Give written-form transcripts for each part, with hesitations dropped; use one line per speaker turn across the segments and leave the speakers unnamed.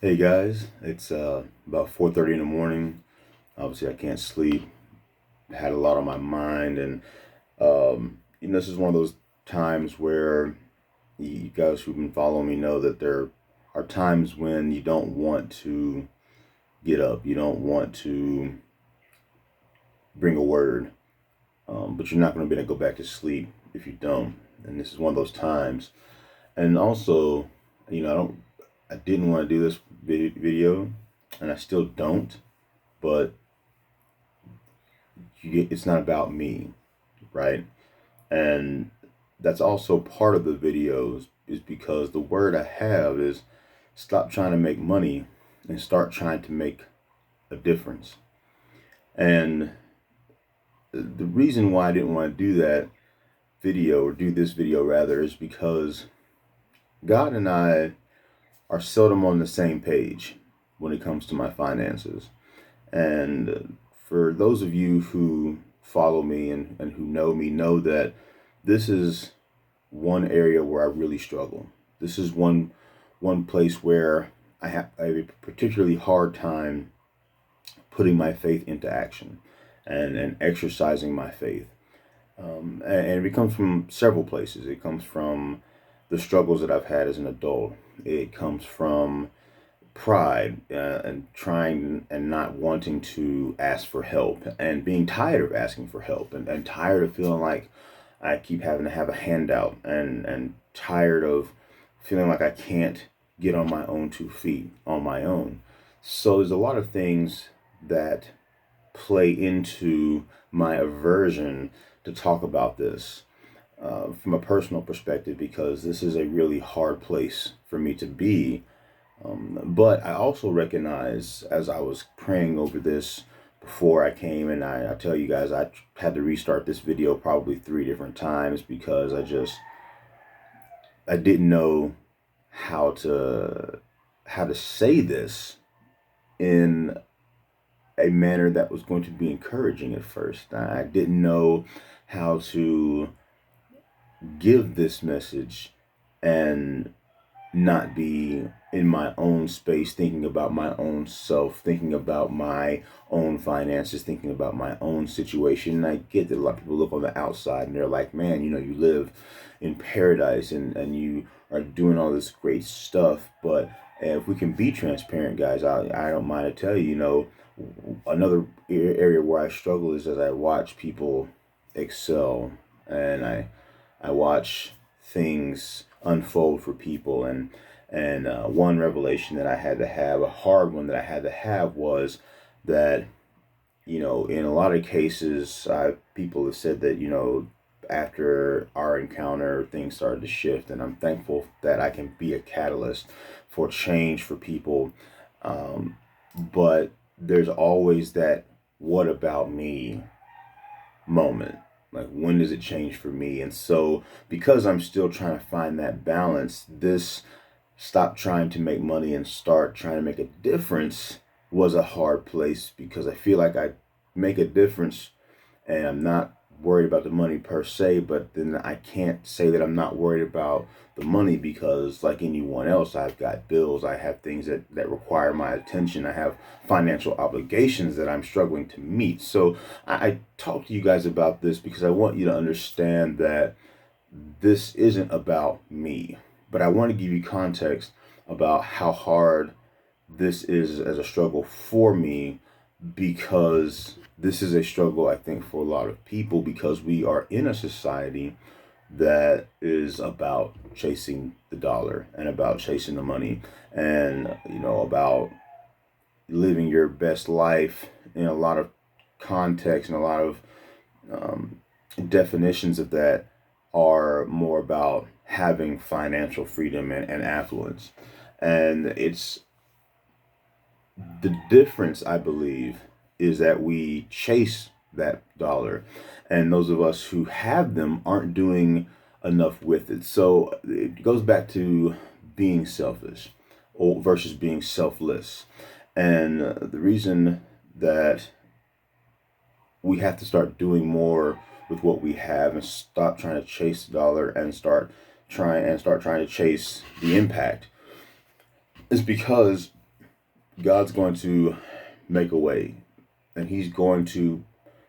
Hey guys, it's about 4:30 in the morning. Obviously, I can't sleep. Had a lot on my mind, and this is one of those times where you guys who've been following me know that there are times when you don't want to get up, you don't want to bring a word, but you're not going to be able to go back to sleep if you don't. And this is one of those times. And also, I don't, I didn't want to do this video, and I still don't, but it's not about me, right? And that's also part of the videos is because the word I have is stop trying to make money and start trying to make a difference. And the reason why I didn't want to do that video or do this video rather is because God and I are seldom on the same page when it comes to my finances. And for those of you who follow me and who know that this is one area where I really struggle. This is one place where I have a particularly hard time putting my faith into action and exercising my faith. And it comes from several places. It comes from the struggles that I've had as an adult. It comes from pride and trying and not wanting to ask for help and being tired of asking for help and tired of feeling like I keep having to have a handout and tired of feeling like I can't get on my own 2 feet on my own. So there's a lot of things that play into my aversion to talk about this from a personal perspective because this is a really hard place for me to be, but I also recognize as I was praying over this before I came, and I tell you guys, I had to restart this video probably 3 different times because I didn't know how to say this in a manner that was going to be encouraging at first. I didn't know how to give this message and not be in my own space, thinking about my own self, thinking about my own finances, thinking about my own situation. And I get that a lot of people look on the outside and they're like, man, you live in paradise and you are doing all this great stuff. But if we can be transparent, guys, I don't mind to tell you, another area where I struggle is as I watch people excel and I watch things unfold for people and one revelation that I had to have, a hard one that I had to have, was that in a lot of cases people have said that after our encounter things started to shift, and I'm thankful that I can be a catalyst for change for people, but there's always that what about me moment. Like, when does it change for me? And so, because I'm still trying to find that balance, this stop trying to make money and start trying to make a difference was a hard place because I feel like I make a difference and I'm not worried about the money per se, but then I can't say that I'm not worried about the money because, like anyone else, I've got bills, I have things that require my attention, I have financial obligations that I'm struggling to meet. So I talk to you guys about this because I want you to understand that this isn't about me, but I want to give you context about how hard this is as a struggle for me, because this is a struggle I think for a lot of people because we are in a society that is about chasing the dollar and about chasing the money and about living your best life in a lot of context and a lot of um, definitions of that are more about having financial freedom and affluence. And it's the difference, I believe, is that we chase that dollar, and those of us who have them aren't doing enough with it. So it goes back to being selfish or versus being selfless. And the reason that we have to start doing more with what we have and stop trying to chase the dollar and start trying to chase the impact is because God's going to make a way, and He's going to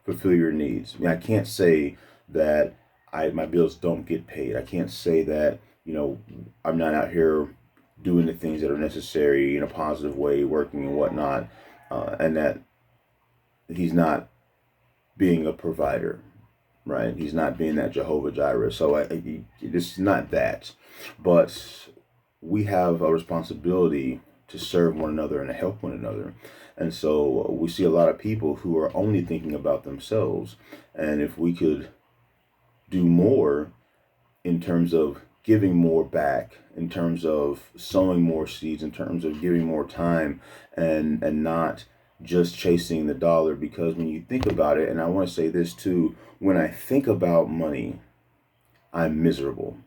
fulfill your needs. I mean, I can't say that my bills don't get paid. I can't say that I'm not out here doing the things that are necessary in a positive way, working and whatnot, and that He's not being a provider, right? He's not being that Jehovah Jireh. So it's not that, but we have a responsibility to serve one another and to help one another. And so we see a lot of people who are only thinking about themselves. And if we could do more in terms of giving more back, in terms of sowing more seeds, in terms of giving more time, and not just chasing the dollar. Because when you think about it, and I want to say this too, when I think about money, I'm miserable.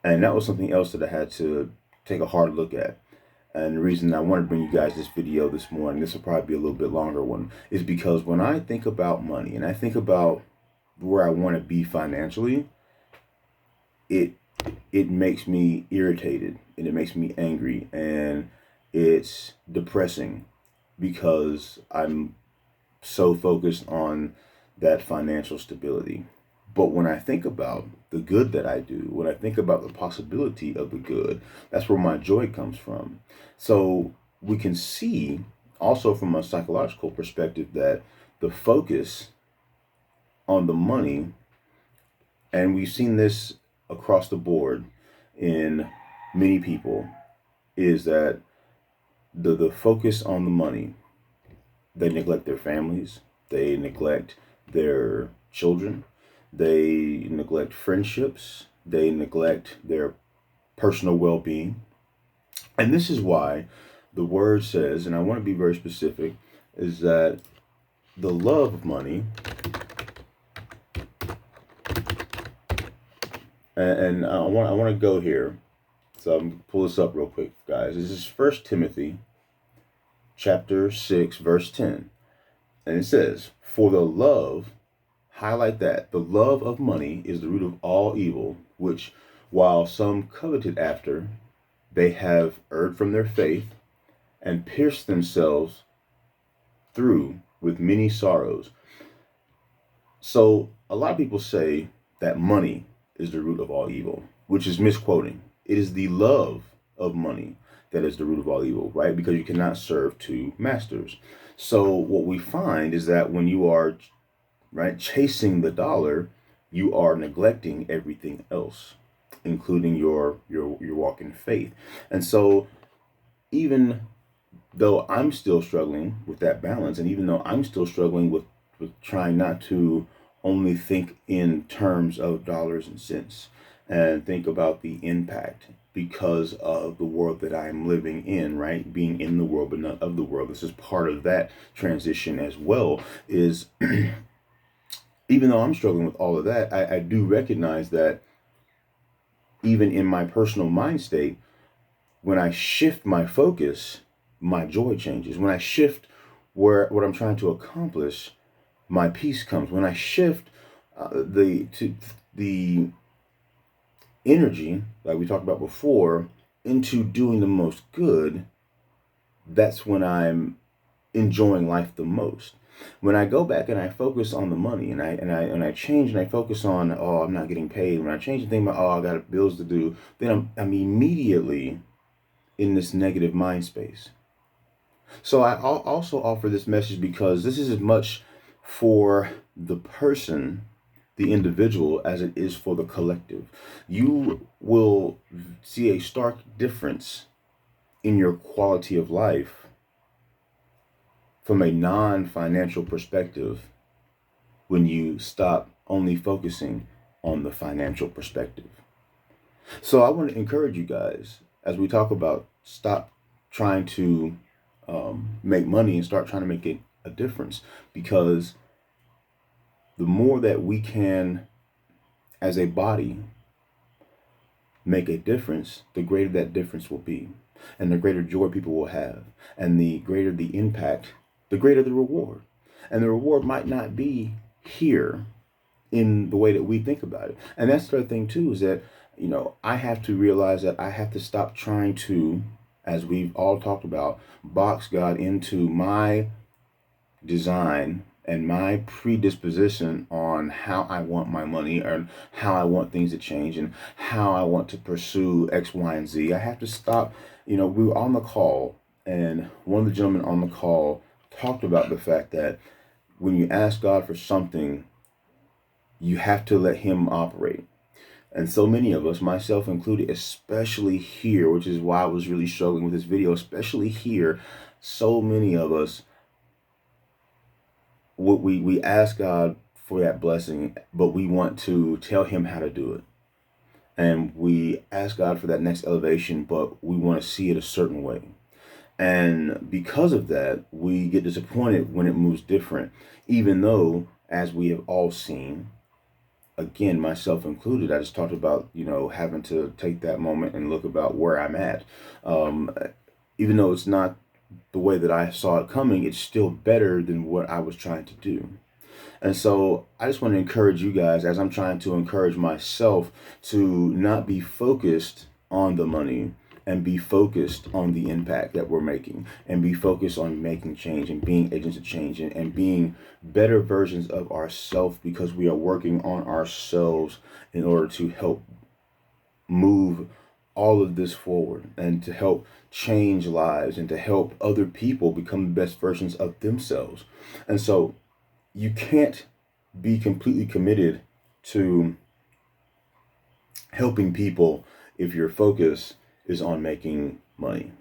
And that was something else that I had to take a hard look at. And the reason I want to bring you guys this video this morning, this will probably be a little bit longer one, is because when I think about money and I think about where I want to be financially, it makes me irritated and it makes me angry and it's depressing because I'm so focused on that financial stability. But when I think about the good that I do, when I think about the possibility of the good, that's where my joy comes from. So we can see also from a psychological perspective that the focus on the money, and we've seen this across the board in many people, is that the focus on the money, they neglect their families, they neglect their children, they neglect friendships, they neglect their personal well-being. And this is why the word says, and I want to be very specific, is that the love of money, and I want to go here. So I'm gonna pull this up real quick, guys. This is 1 Timothy chapter 6, verse 10. And it says, "For the love," highlight that, "the love of money is the root of all evil, which while some coveted after, they have erred from their faith and pierced themselves through with many sorrows." So a lot of people say that money is the root of all evil, which is misquoting. It is the love of money that is the root of all evil, right? Because you cannot serve two masters. So what we find is that when you are chasing the dollar, you are neglecting everything else, including your walk in faith. And so even though I'm still struggling with that balance, and even though I'm still struggling with trying not to only think in terms of dollars and cents and think about the impact because of the world that I'm living in, right? Being in the world but not of the world. This is part of that transition as well, is even though I'm struggling with all of that, I do recognize that even in my personal mind state, when I shift my focus, my joy changes. When I shift what I'm trying to accomplish, my peace comes. When I shift the energy, like we talked about before, into doing the most good, that's when I'm enjoying life the most. When I go back and I focus on the money, and I change and I focus on, oh, I'm not getting paid. When I change and think about, oh, I got bills to do, then I'm immediately in this negative mind space. So I also offer this message because this is as much for the person, the individual, as it is for the collective. You will see a stark difference in your quality of life from a non-financial perspective when you stop only focusing on the financial perspective. So I want to encourage you guys, as we talk about stop trying to make money and start trying to make a difference, because the more that we can, as a body, make a difference, the greater that difference will be, and the greater joy people will have, and the greater the impact, the greater the reward. And the reward might not be here in the way that we think about it. And that's the other thing too, is that I have to realize that I have to stop trying to as we've all talked about, box God into my design and my predisposition on how I want my money and how I want things to change and how I want to pursue X, Y, and Z. I have to stop. We were on the call, and one of the gentlemen on the call talked about the fact that when you ask God for something, you have to let Him operate. And so many of us, myself included, especially here, which is why I was really struggling with this video, especially here, so many of us, we ask God for that blessing, but we want to tell Him how to do it. And we ask God for that next elevation, but we want to see it a certain way. And because of that, we get disappointed when it moves different, even though, as we have all seen, again, myself included, I just talked about, having to take that moment and look about where I'm at. Even though it's not the way that I saw it coming, it's still better than what I was trying to do. And so I just want to encourage you guys, as I'm trying to encourage myself, to not be focused on the money and be focused on the impact that we're making and be focused on making change and being agents of change and being better versions of ourselves, because we are working on ourselves in order to help move all of this forward and to help change lives and to help other people become the best versions of themselves. And so you can't be completely committed to helping people if your focus is on making money.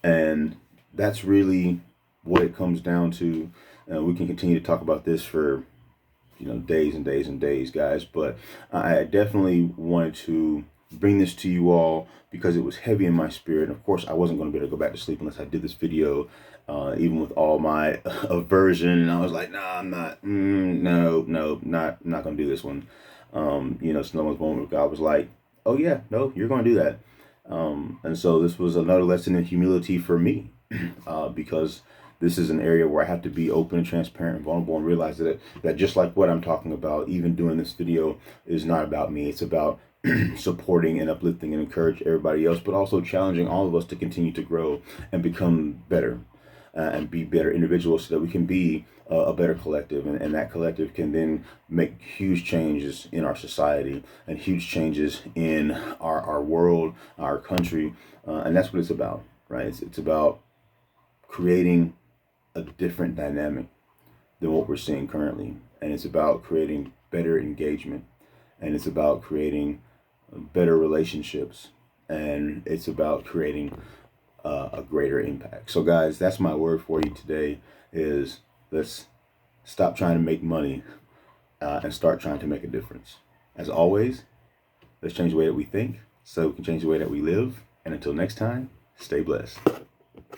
And that's really what it comes down to. We can continue to talk about this for days and days and days, guys, but I definitely wanted to bring this to you all because it was heavy in my spirit. And of course, I wasn't going to be able to go back to sleep unless I did this video, even with all my aversion. And I was like, nah, I'm not, no, not going to do this one. It's no one's moment where God was like, oh yeah, no, you're going to do that. And so this was another lesson in humility for me, because this is an area where I have to be open and transparent and vulnerable and realize that just like what I'm talking about, even doing this video is not about me. It's about supporting and uplifting and encourage everybody else, but also challenging all of us to continue to grow and become better and be better individuals so that we can be a better collective. And that collective can then make huge changes in our society and huge changes in our world, our country. And that's what it's about, right? It's about creating a different dynamic than what we're seeing currently. And it's about creating better engagement. And it's about creating better relationships. And it's about creating a greater impact. So guys, that's my word for you today is let's stop trying to make money and start trying to make a difference. As always, let's change the way that we think so we can change the way that we live. And until next time, stay blessed.